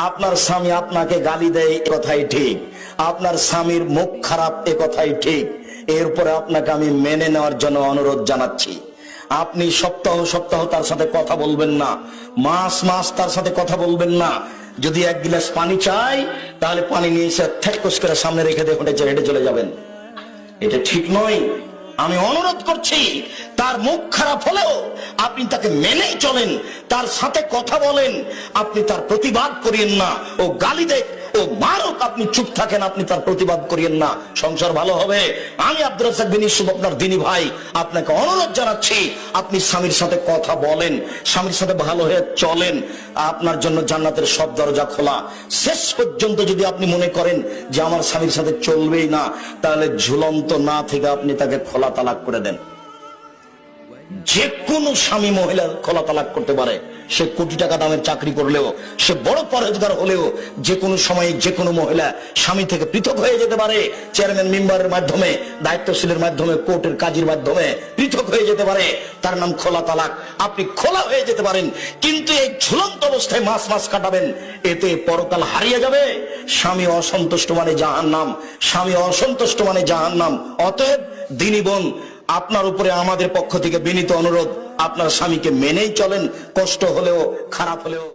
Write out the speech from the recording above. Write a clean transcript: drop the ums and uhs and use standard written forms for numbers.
আপনার স্বামী আপনাকে গালি দেয় এ কথাই ঠিক, আপনার স্বামীর মুখ খারাপ এ কথাই ঠিক, এরপরে আপনাকে আমি মেনে নেওয়ার জন্য অনুরোধ জানাচ্ছি। আপনি সপ্তাহ সপ্তাহ তার সাথে কথা বলবেন না, মাস মাস তার সাথে কথা বলবেন না। যদি এক গিলাস পানি চাই তাহলে পানি নিয়ে এসে ঠেকস করে সামনে রেখে দিয়ে হেঁটে চলে যাবেন। এটা ঠিক নয়। আমি অনুরোধ করছি, তার মুখ খারাপ হলেও আপনি তাকে মেনেই চলেন, তার সাথে কথা বলেন, আপনি তার প্রতিবাদ করিয়েন না। ও গালি দেখ, ও মারুক, আপনি চুপ থাকেন, আপনি তার প্রতিবাদ করিয়েন না। সংসার ভালো হবে। আমি আব্দুর রাজ্জাক বিন ইউসুফ, আপনার দিনী ভাই, আপনাকে অনুরোধ জানাচ্ছি, আপনি স্বামীর সাথে কথা বলেন, স্বামীর সাথে ভালো হয়ে চলেন। আপনার জন্য জান্নাতের সব দরজা খোলা। শেষ পর্যন্ত যদি আপনি মনে করেন যে আমার স্বামীর সাথে চলবেই না, তাহলে ঝুলন্ত না থেকে আপনি তাকে খোলা তালাক করে দেন। যে কোনো স্বামী মহিলা খোলা তালাক করতে পারে। সে কোটি টাকা দামের চাকরি করলেও, সে বড় পরেজগার হলেও, যে কোনো সময় যে কোনো মহিলা স্বামী থেকে পৃথক হয়ে যেতে পারে। চেয়ারম্যান মেম্বারের মাধ্যমে, দায়িত্বশীলের মাধ্যমে, কোর্টের কাজীর মাধ্যমে পৃথক হয়ে যেতে পারে। তার নাম খোলা তালাক। আপনি খোলা হয়ে যেতে পারেন, কিন্তু এই ঝুলন্ত অবস্থায় মাস মাস কাটাবেন, এতে পরকাল হারিয়ে যাবে। স্বামী অসন্তুষ্ট মানে জাহান্নাম, স্বামী অসন্তুষ্ট মানে জাহান্নাম। অতএব দিনী বোন, আপনার উপরে আমাদের পক্ষ থেকে বিনীত অনুরোধ, আপনার স্বামীকে মেনেই চলেন, কষ্ট হলেও, খারাপ হলেও।